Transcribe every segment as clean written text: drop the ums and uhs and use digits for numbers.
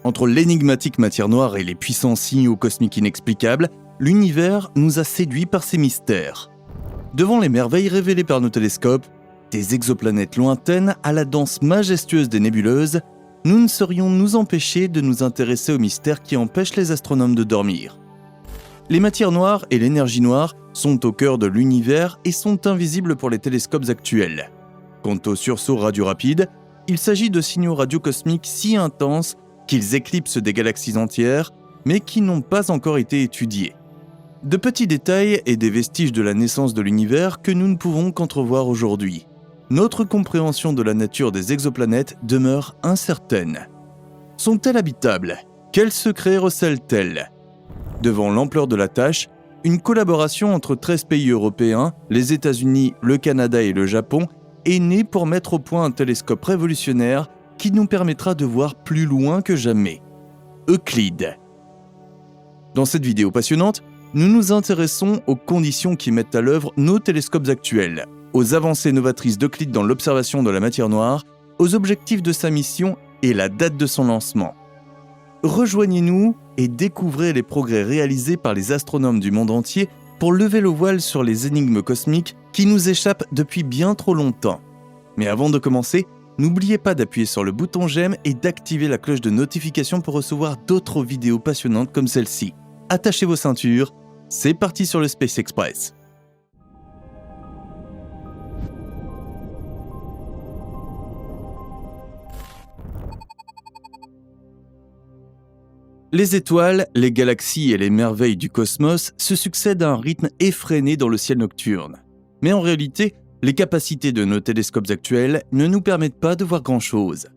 Entre l'énigmatique matière noire et les puissants signaux cosmiques inexplicables, l'univers nous a séduits par ses mystères. Devant les merveilles révélées par nos télescopes, des exoplanètes lointaines à la danse majestueuse des nébuleuses, nous ne saurions nous empêcher de nous intéresser aux mystères qui empêchent les astronomes de dormir. Les matières noires et l'énergie noire sont au cœur de l'univers et sont invisibles pour les télescopes actuels. Quant aux sursauts radiorapides, il s'agit de signaux radiocosmiques si intenses qu'ils éclipsent des galaxies entières, mais qui n'ont pas encore été étudiés. De petits détails et des vestiges de la naissance de l'univers que nous ne pouvons qu'entrevoir aujourd'hui. Notre compréhension de la nature des exoplanètes demeure incertaine. Sont-elles habitables? Quels secrets recèlent-elles? Devant l'ampleur de la tâche, une collaboration entre 13 pays européens, les États-Unis, le Canada et le Japon, est née pour mettre au point un télescope révolutionnaire qui nous permettra de voir plus loin que jamais. Euclide. Dans cette vidéo passionnante, nous nous intéressons aux conditions qui mettent à l'œuvre nos télescopes actuels, aux avancées novatrices d'Euclide dans l'observation de la matière noire, aux objectifs de sa mission et la date de son lancement. Rejoignez-nous et découvrez les progrès réalisés par les astronomes du monde entier pour lever le voile sur les énigmes cosmiques qui nous échappent depuis bien trop longtemps. Mais avant de commencer, n'oubliez pas d'appuyer sur le bouton j'aime et d'activer la cloche de notification pour recevoir d'autres vidéos passionnantes comme celle-ci. Attachez vos ceintures, c'est parti sur le Space Express. Les étoiles, les galaxies et les merveilles du cosmos se succèdent à un rythme effréné dans le ciel nocturne. Mais en réalité, les capacités de nos télescopes actuels ne nous permettent pas de voir grand-chose.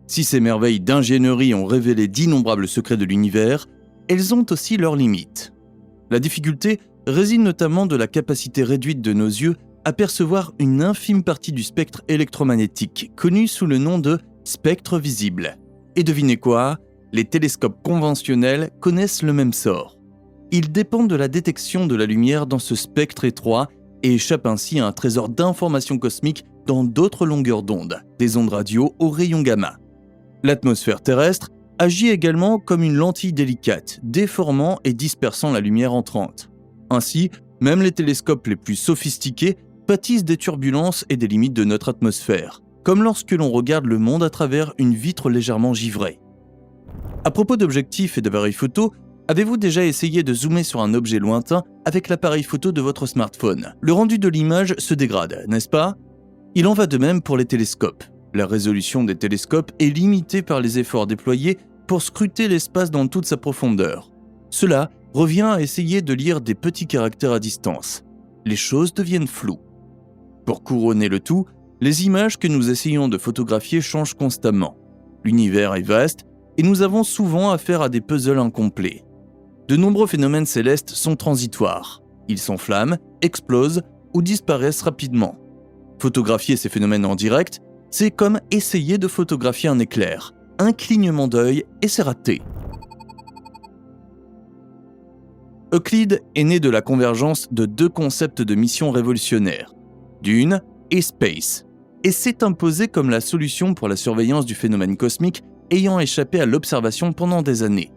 Si ces merveilles d'ingénierie ont révélé d'innombrables secrets de l'univers, elles ont aussi leurs limites. La difficulté réside notamment de la capacité réduite de nos yeux à percevoir une infime partie du spectre électromagnétique, connu sous le nom de spectre visible. Et devinez quoi ? Les télescopes conventionnels connaissent le même sort. Ils dépendent de la détection de la lumière dans ce spectre étroit et échappent ainsi à un trésor d'informations cosmiques dans d'autres longueurs d'onde, des ondes radio aux rayons gamma. L'atmosphère terrestre agit également comme une lentille délicate, déformant et dispersant la lumière entrante. Ainsi, même les télescopes les plus sophistiqués pâtissent des turbulences et des limites de notre atmosphère, comme lorsque l'on regarde le monde à travers une vitre légèrement givrée. À propos d'objectifs et d'appareils photo, avez-vous déjà essayé de zoomer sur un objet lointain avec l'appareil photo de votre smartphone? Le rendu de l'image se dégrade, n'est-ce pas? Il en va de même pour les télescopes. La résolution des télescopes est limitée par les efforts déployés pour scruter l'espace dans toute sa profondeur. Cela revient à essayer de lire des petits caractères à distance. Les choses deviennent floues. Pour couronner le tout, les images que nous essayons de photographier changent constamment. L'univers est vaste et nous avons souvent affaire à des puzzles incomplets. De nombreux phénomènes célestes sont transitoires. Ils s'enflamment, explosent ou disparaissent rapidement. Photographier ces phénomènes en direct, c'est comme essayer de photographier un éclair. Un clignement d'œil et c'est raté. Euclide est né de la convergence de deux concepts de mission révolutionnaires, Dune et Space, et s'est imposé comme la solution pour la surveillance du phénomène cosmique ayant échappé à l'observation pendant des années.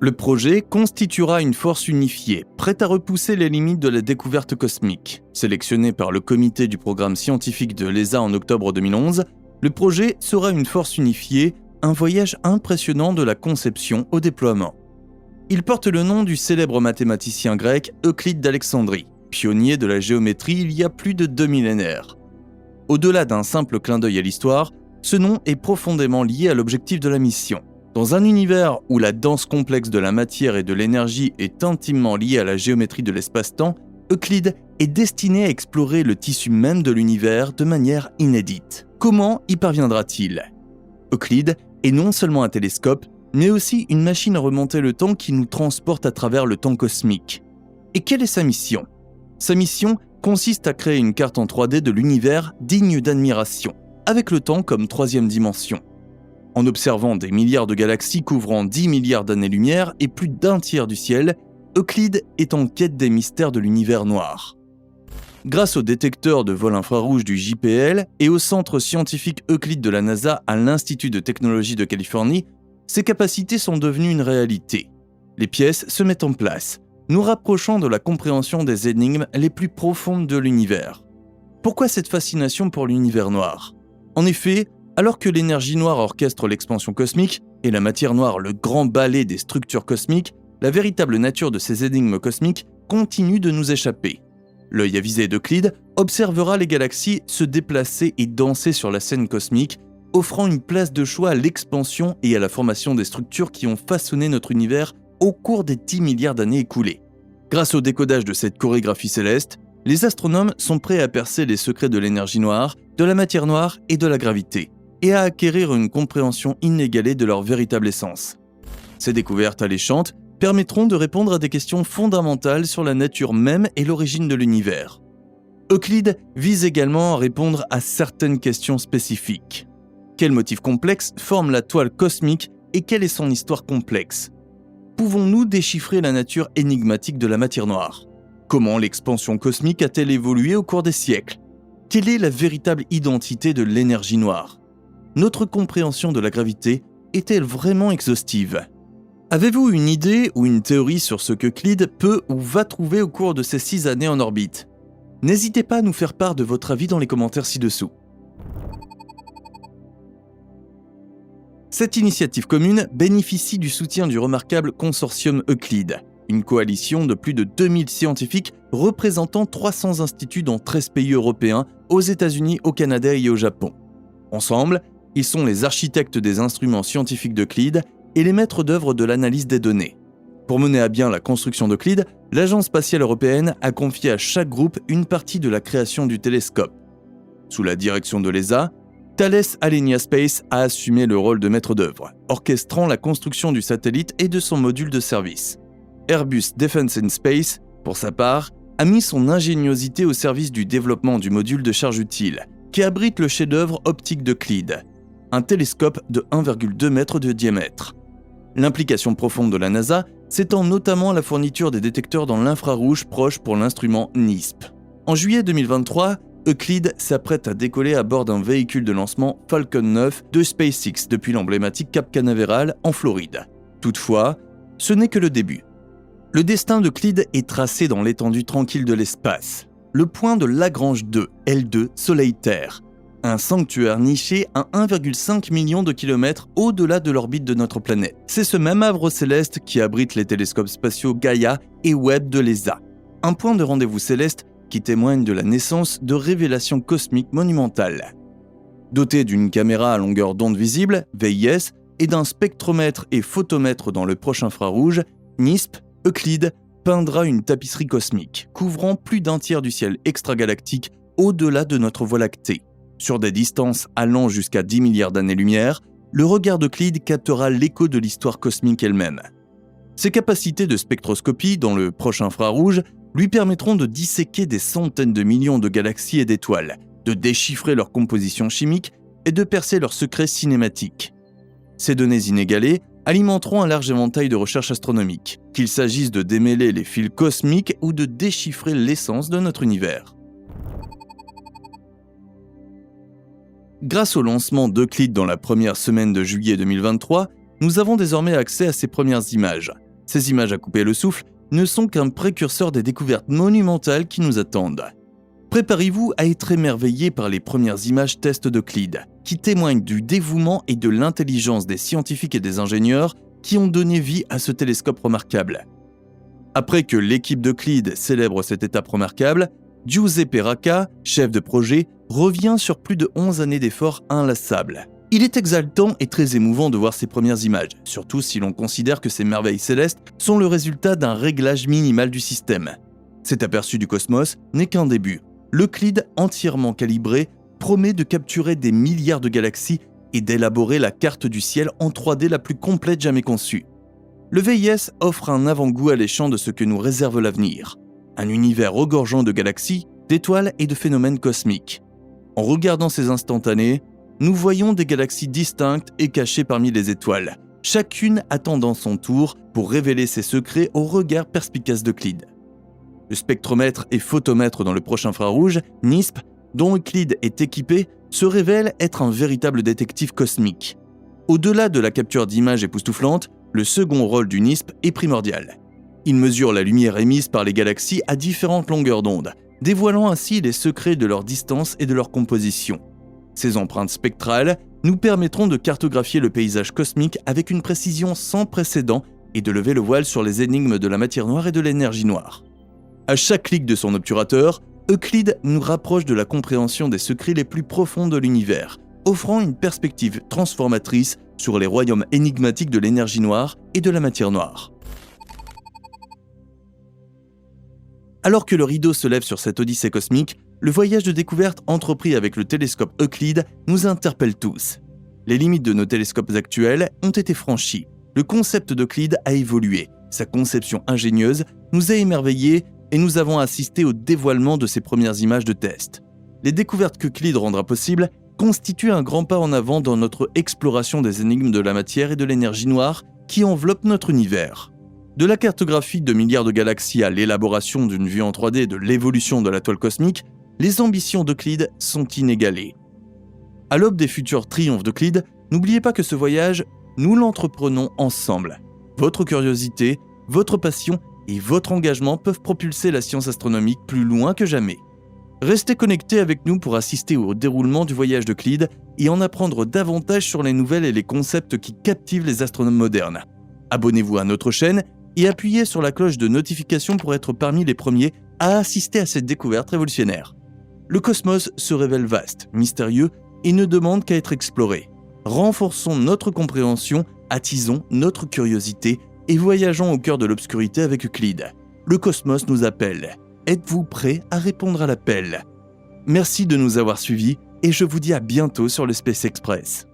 Le projet constituera une force unifiée, prête à repousser les limites de la découverte cosmique. Sélectionné par le comité du programme scientifique de l'ESA en octobre 2011, le projet sera une force unifiée, un voyage impressionnant de la conception au déploiement. Il porte le nom du célèbre mathématicien grec Euclide d'Alexandrie, pionnier de la géométrie il y a plus de 2 millénaires. Au-delà d'un simple clin d'œil à l'histoire, ce nom est profondément lié à l'objectif de la mission. Dans un univers où la danse complexe de la matière et de l'énergie est intimement liée à la géométrie de l'espace-temps, Euclide est destiné à explorer le tissu même de l'univers de manière inédite. Comment y parviendra-t-il ? Euclide est non seulement un télescope, mais aussi une machine à remonter le temps qui nous transporte à travers le temps cosmique. Et quelle est sa mission ? Sa mission consiste à créer une carte en 3D de l'univers digne d'admiration, avec le temps comme troisième dimension. En observant des milliards de galaxies couvrant 10 milliards d'années-lumière et plus d'un tiers du ciel, Euclide est en quête des mystères de l'univers noir. Grâce au détecteur de vol infrarouge du JPL et au centre scientifique Euclide de la NASA à l'Institut de technologie de Californie, Ces capacités sont devenues une réalité. Les pièces se mettent en place, nous rapprochant de la compréhension des énigmes les plus profondes de l'univers. Pourquoi cette fascination pour l'univers noir ? En effet, alors que l'énergie noire orchestre l'expansion cosmique et la matière noire le grand ballet des structures cosmiques, la véritable nature de ces énigmes cosmiques continue de nous échapper. L'œil avisé d'Euclide observera les galaxies se déplacer et danser sur la scène cosmique, offrant une place de choix à l'expansion et à la formation des structures qui ont façonné notre univers au cours des 10 milliards d'années écoulées. Grâce au décodage de cette chorégraphie céleste, les astronomes sont prêts à percer les secrets de l'énergie noire, de la matière noire et de la gravité, et à acquérir une compréhension inégalée de leur véritable essence. Ces découvertes alléchantes permettront de répondre à des questions fondamentales sur la nature même et l'origine de l'univers. Euclide vise également à répondre à certaines questions spécifiques. Quel motif complexe forme la toile cosmique et quelle est son histoire complexe ? Pouvons-nous déchiffrer la nature énigmatique de la matière noire ? Comment l'expansion cosmique a-t-elle évolué au cours des siècles ? Quelle est la véritable identité de l'énergie noire ? Notre compréhension de la gravité est-elle vraiment exhaustive ? Avez-vous une idée ou une théorie sur ce qu'Euclide peut ou va trouver au cours de ces 6 années en orbite ? N'hésitez pas à nous faire part de votre avis dans les commentaires ci-dessous. Cette initiative commune bénéficie du soutien du remarquable consortium Euclide, une coalition de plus de 2000 scientifiques représentant 300 instituts dans 13 pays européens, aux États-Unis, au Canada et au Japon. Ensemble, ils sont les architectes des instruments scientifiques d'Euclide et les maîtres d'œuvre de l'analyse des données. Pour mener à bien la construction d'Euclide, l'Agence spatiale européenne a confié à chaque groupe une partie de la création du télescope. Sous la direction de l'ESA, Thales Alenia Space a assumé le rôle de maître d'œuvre, orchestrant la construction du satellite et de son module de service. Airbus Defence and Space, pour sa part, a mis son ingéniosité au service du développement du module de charge utile, qui abrite le chef-d'œuvre optique d'Euclide, un télescope de 1,2 mètre de diamètre. L'implication profonde de la NASA s'étend notamment à la fourniture des détecteurs dans l'infrarouge proche pour l'instrument NISP. En juillet 2023, Euclide s'apprête à décoller à bord d'un véhicule de lancement Falcon 9 de SpaceX depuis l'emblématique Cap Canaveral en Floride. Toutefois, ce n'est que le début. Le destin d'Euclide est tracé dans l'étendue tranquille de l'espace, le point de Lagrange 2, L2, Soleil-Terre, un sanctuaire niché à 1,5 million de kilomètres au-delà de l'orbite de notre planète. C'est ce même havre céleste qui abrite les télescopes spatiaux Gaia et Webb de l'ESA, un point de rendez-vous céleste qui témoigne de la naissance de révélations cosmiques monumentales. Doté d'une caméra à longueur d'onde visible, VIS, et d'un spectromètre et photomètre dans le proche infrarouge, NISP, Euclide peindra une tapisserie cosmique, couvrant plus d'un tiers du ciel extragalactique au-delà de notre Voie lactée. Sur des distances allant jusqu'à 10 milliards d'années-lumière, le regard d'Euclide captera l'écho de l'histoire cosmique elle-même. Ses capacités de spectroscopie dans le proche infrarouge lui permettront de disséquer des centaines de millions de galaxies et d'étoiles, de déchiffrer leur composition chimique et de percer leurs secrets cinématiques. Ces données inégalées alimenteront un large éventail de recherches astronomiques, qu'il s'agisse de démêler les fils cosmiques ou de déchiffrer l'essence de notre univers. Grâce au lancement d'Euclide dans la première semaine de juillet 2023, nous avons désormais accès à ces premières images. Ces images à couper le souffle ne sont qu'un précurseur des découvertes monumentales qui nous attendent. Préparez-vous à être émerveillé par les premières images tests d'Euclide, qui témoignent du dévouement et de l'intelligence des scientifiques et des ingénieurs qui ont donné vie à ce télescope remarquable. Après que l'équipe d'Euclide célèbre cette étape remarquable, Giuseppe Racca, chef de projet, revient sur plus de 11 années d'efforts inlassables. Il est exaltant et très émouvant de voir ces premières images, surtout si l'on considère que ces merveilles célestes sont le résultat d'un réglage minimal du système. Cet aperçu du cosmos n'est qu'un début. L'Euclide, entièrement calibré, promet de capturer des milliards de galaxies et d'élaborer la carte du ciel en 3D la plus complète jamais conçue. Le VIS offre un avant-goût alléchant de ce que nous réserve l'avenir. Un univers regorgeant de galaxies, d'étoiles et de phénomènes cosmiques. En regardant ces instantanés, nous voyons des galaxies distinctes et cachées parmi les étoiles, chacune attendant son tour pour révéler ses secrets au regard perspicace d'Euclide. Le spectromètre et photomètre dans le proche infrarouge, NISP, dont Euclide est équipé, se révèle être un véritable détective cosmique. Au-delà de la capture d'images époustouflantes, le second rôle du NISP est primordial. Il mesure la lumière émise par les galaxies à différentes longueurs d'onde, dévoilant ainsi les secrets de leur distance et de leur composition. Ces empreintes spectrales nous permettront de cartographier le paysage cosmique avec une précision sans précédent et de lever le voile sur les énigmes de la matière noire et de l'énergie noire. À chaque clic de son obturateur, Euclide nous rapproche de la compréhension des secrets les plus profonds de l'univers, offrant une perspective transformatrice sur les royaumes énigmatiques de l'énergie noire et de la matière noire. Alors que le rideau se lève sur cette odyssée cosmique, le voyage de découverte entrepris avec le télescope Euclide nous interpelle tous. Les limites de nos télescopes actuels ont été franchies. Le concept d'Euclide a évolué. Sa conception ingénieuse nous a émerveillés et nous avons assisté au dévoilement de ses premières images de test. Les découvertes qu'Euclide rendra possibles constituent un grand pas en avant dans notre exploration des énigmes de la matière et de l'énergie noire qui enveloppent notre univers. De la cartographie de milliards de galaxies à l'élaboration d'une vue en 3D de l'évolution de la toile cosmique, les ambitions d'Euclide sont inégalées. À l'aube des futurs triomphes d'Euclide, n'oubliez pas que ce voyage, nous l'entreprenons ensemble. Votre curiosité, votre passion et votre engagement peuvent propulser la science astronomique plus loin que jamais. Restez connectés avec nous pour assister au déroulement du voyage d'Euclide et en apprendre davantage sur les nouvelles et les concepts qui captivent les astronomes modernes. Abonnez-vous à notre chaîne et appuyez sur la cloche de notification pour être parmi les premiers à assister à cette découverte révolutionnaire. Le cosmos se révèle vaste, mystérieux et ne demande qu'à être exploré. Renforçons notre compréhension, attisons notre curiosité et voyageons au cœur de l'obscurité avec Euclide. Le cosmos nous appelle. Êtes-vous prêts à répondre à l'appel ? Merci de nous avoir suivis et je vous dis à bientôt sur le Space Express.